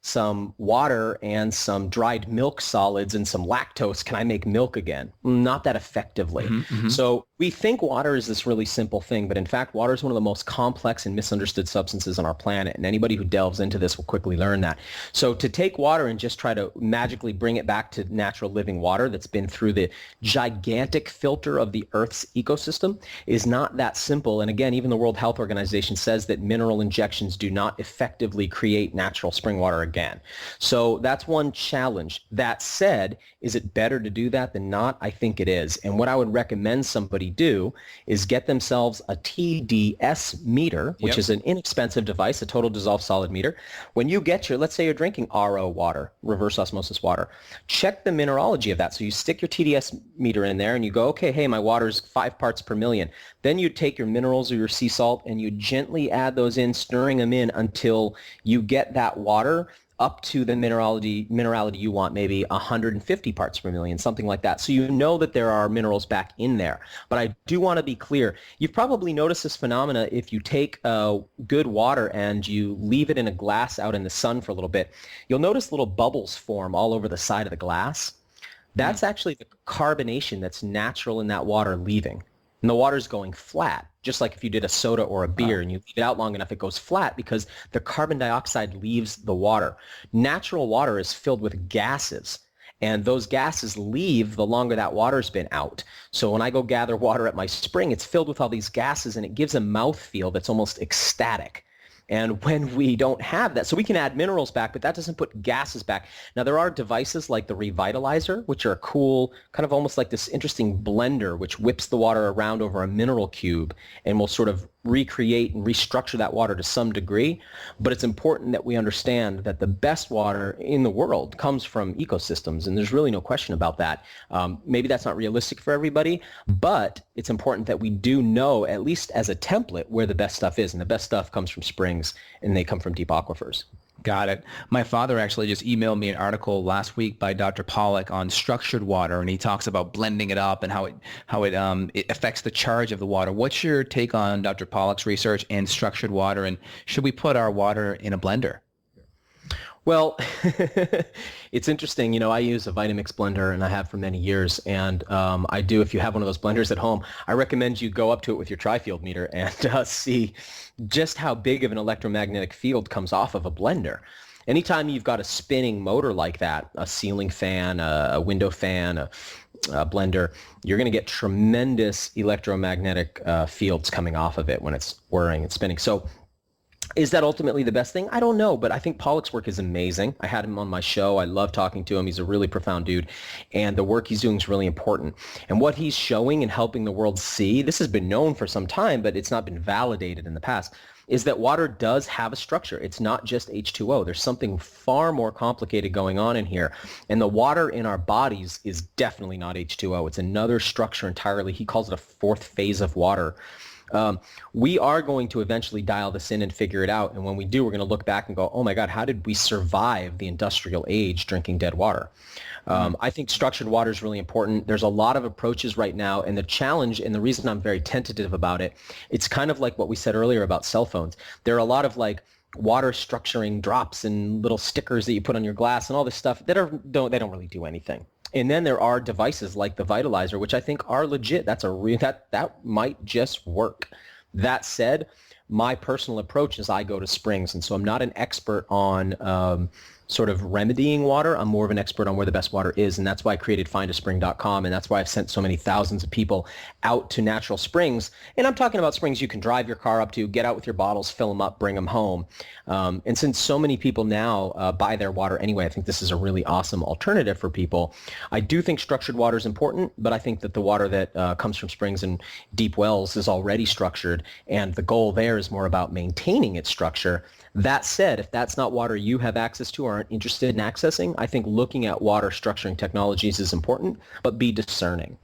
some water and some dried milk solids and some lactose, can I make milk again? Not that effectively. So we think water is this really simple thing, but in fact, water is one of the most complex and misunderstood substances on our planet. And anybody who delves into this will quickly learn that. So to take water and just try to magically bring it back to natural living water that's been through the gigantic filter of the Earth's ecosystem is not that simple. And again, even the World Health Organization says that mineral injections do not effectively create natural spring water again. So that's one challenge. That said, is it better to do that than not? I think it is. And what I would recommend somebody do is get themselves a TDS meter, which is an inexpensive device, a total dissolved solid meter. When you get your, let's say you're drinking RO water, reverse osmosis water, check the mineralogy of that. So you stick your TDS meter in there and you go, okay, hey, my water's 5 parts per million. Then you take your minerals or your sea salt and you gently add those in, stirring them in until you get that water up to the minerality you want, maybe 150 parts per million, something like that. So you know that there are minerals back in there. But I do want to be clear. You've probably noticed this phenomena if you take good water and you leave it in a glass out in the sun for a little bit. You'll notice little bubbles form all over the side of the glass. That's actually the carbonation that's natural in that water leaving. And the water's going flat, just like if you did a soda or a beer and you leave it out long enough, it goes flat because the carbon dioxide leaves the water. Natural water is filled with gases, and those gases leave the longer that water's been out. So when I go gather water at my spring, it's filled with all these gases, and it gives a mouthfeel that's almost ecstatic. And when we don't have that, so we can add minerals back, but that doesn't put gases back. Now, there are devices like the Rewildalizer, which are cool, kind of almost like this interesting blender, which whips the water around over a mineral cube and will sort of recreate and restructure that water to some degree. But it's important that we understand that the best water in the world comes from ecosystems, and there's really no question about that. Maybe that's not realistic for everybody, but it's important that we do know, at least as a template, where the best stuff is, and the best stuff comes from springs, and they come from deep aquifers. Got it. My father actually just emailed me an article last week by Dr. Pollack on structured water, and he talks about blending it up and how it affects the charge of the water. What's your take on Dr. Pollack's research and structured water, and should we put our water in a blender? Well, it's interesting. I use a Vitamix blender, and I have for many years. And I do, if you have one of those blenders at home, I recommend you go up to it with your tri-field meter and see just how big of an electromagnetic field comes off of a blender. Anytime you've got a spinning motor like that, a ceiling fan, a window fan, a blender, you're going to get tremendous electromagnetic fields coming off of it when it's whirring and spinning. So is that ultimately the best thing? I don't know, but I think Pollack's work is amazing. I had him on my show. I love talking to him. He's a really profound dude, and the work he's doing is really important. And what he's showing and helping the world see, this has been known for some time, but it's not been validated in the past, is that water does have a structure. It's not just H2O. There's something far more complicated going on in here. And the water in our bodies is definitely not H2O. It's another structure entirely. He calls it a fourth phase of water. We are going to eventually dial this in and figure it out. And when we do, we're going to look back and go, oh my God, how did we survive the industrial age drinking dead water? I think structured water is really important. There's a lot of approaches right now. And the challenge, and the reason I'm very tentative about it, it's kind of like what we said earlier about cell phones. There are a lot of water structuring drops and little stickers that you put on your glass and all this stuff that don't really do anything. And then there are devices like the Vitalizer, which I think are legit. That's that might just work. That said, my personal approach is I go to springs, and so I'm not an expert on sort of remedying water. I'm more of an expert on where the best water is, and that's why I created findaspring.com, and that's why I've sent so many thousands of people out to natural springs. And I'm talking about springs you can drive your car up to, get out with your bottles, fill them up, bring them home. And since so many people now buy their water anyway, I think this is a really awesome alternative for people. I do think structured water is important, but I think that the water that comes from springs and deep wells is already structured, and the goal there is more about maintaining its structure. That said, if that's not water you have access to or aren't interested in accessing, I think looking at water structuring technologies is important, but be discerning.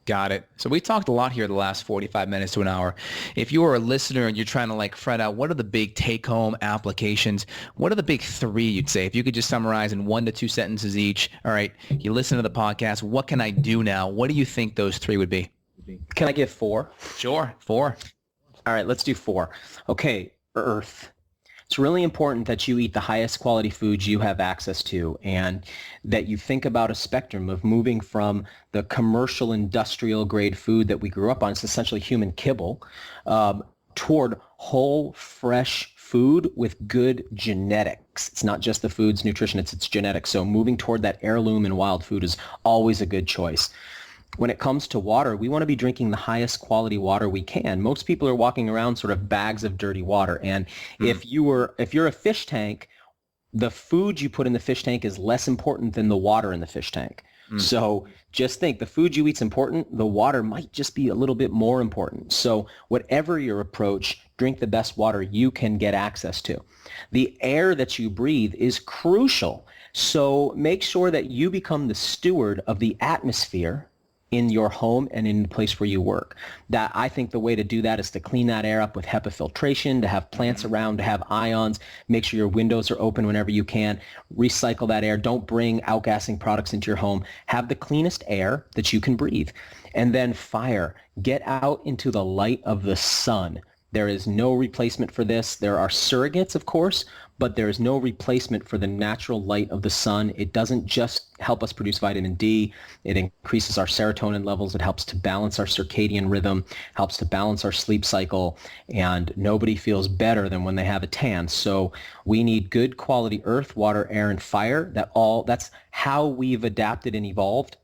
Got it. So we talked a lot here the last 45 minutes to an hour. If you are a listener and you're trying to like fret out, what are the big take-home applications? What are the big three you'd say? If you could just summarize in 1 to 2 sentences each. All right, you listen to the podcast. What can I do now? What do you think those 3 would be? Can I give 4? Sure, 4. All right, let's do 4. Okay, earth. It's really important that you eat the highest quality foods you have access to, and that you think about a spectrum of moving from the commercial industrial grade food that we grew up on, it's essentially human kibble, toward whole, fresh food with good genetics. It's not just the food's nutrition, it's its genetics. So moving toward that heirloom and wild food is always a good choice. When it comes to water, we want to be drinking the highest quality water we can. Most people are walking around sort of bags of dirty water. And if you're a fish tank, the food you put in the fish tank is less important than the water in the fish tank. So just think, the food you eat's important, the water might just be a little bit more important. So whatever your approach, drink the best water you can get access to. The air that you breathe is crucial. So make sure that you become the steward of the atmosphere in your home and in the place where you work. That, I think the way to do that is to clean that air up with HEPA filtration, to have plants around, to have ions, make sure your windows are open whenever you can, recycle that air, don't bring outgassing products into your home, have the cleanest air that you can breathe. And then fire, get out into the light of the sun. There is no replacement for this. There are surrogates, of course, but there is no replacement for the natural light of the sun. It doesn't just help us produce vitamin D. It increases our serotonin levels. It helps to balance our circadian rhythm, helps to balance our sleep cycle, and nobody feels better than when they have a tan. So we need good quality earth, water, air, and fire. That's how we've adapted and evolved.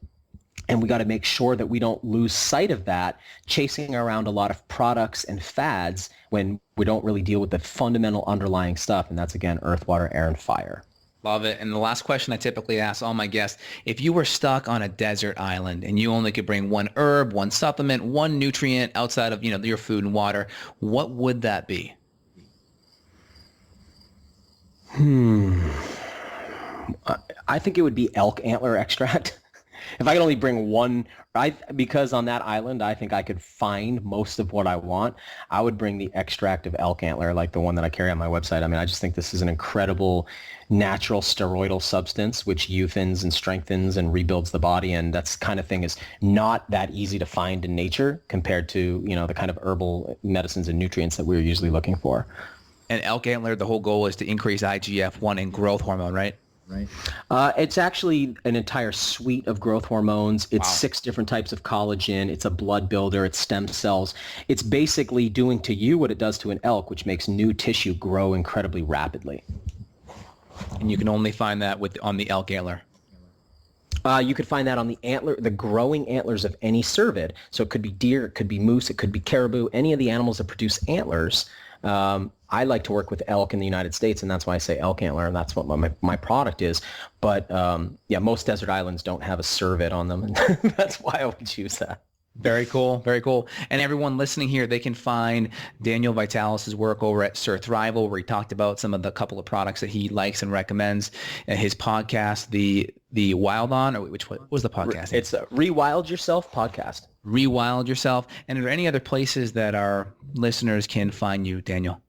And we got to make sure that we don't lose sight of that, chasing around a lot of products and fads when we don't really deal with the fundamental underlying stuff. And that's, again, earth, water, air, and fire. Love it. And the last question I typically ask all my guests, if you were stuck on a desert island and you only could bring one herb, one supplement, one nutrient outside of, your food and water, what would that be? I think it would be elk antler extract. If I could only bring one, because on that island, I think I could find most of what I want, I would bring the extract of elk antler, like the one that I carry on my website. I mean, I just think this is an incredible natural steroidal substance which youthens and strengthens and rebuilds the body. And that's kind of thing is not that easy to find in nature compared to, the kind of herbal medicines and nutrients that we're usually looking for. And elk antler, the whole goal is to increase IGF-1 and growth hormone, right? Right. It's actually an entire suite of growth hormones. It's 6 different types of collagen. It's a blood builder. It's stem cells. It's basically doing to you what it does to an elk, which makes new tissue grow incredibly rapidly. And you can only find that on the elk antler. You could find that on the growing antlers of any cervid. So it could be deer, it could be moose, it could be caribou, any of the animals that produce antlers. I like to work with elk in the United States, and that's why I say elk antler, and that's what my product is. But most desert islands don't have a cervid on them, and that's why I would choose that. Very cool. Very cool. And everyone listening here, they can find Daniel Vitalis' work over at Sir Thrival, where he talked about some of the couple of products that he likes and recommends. His podcast, the Wild On, or what was the podcast? It's Rewild Yourself podcast. Rewild Yourself. And are there any other places that our listeners can find you, Daniel?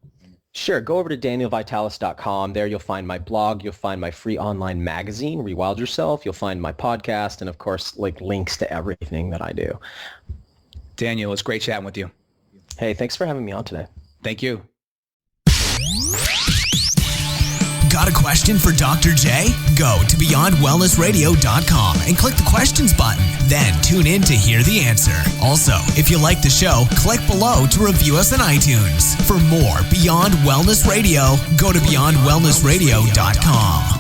Sure. Go over to danielvitalis.com. There you'll find my blog. You'll find my free online magazine, Rewild Yourself. You'll find my podcast and, of course, links to everything that I do. Daniel, it's great chatting with you. Hey, thanks for having me on today. Thank you. Got a question for Dr. J? Go to beyondwellnessradio.com and click the questions button. Then tune in to hear the answer. Also, if you like the show, click below to review us on iTunes. For more Beyond Wellness Radio, go to beyondwellnessradio.com.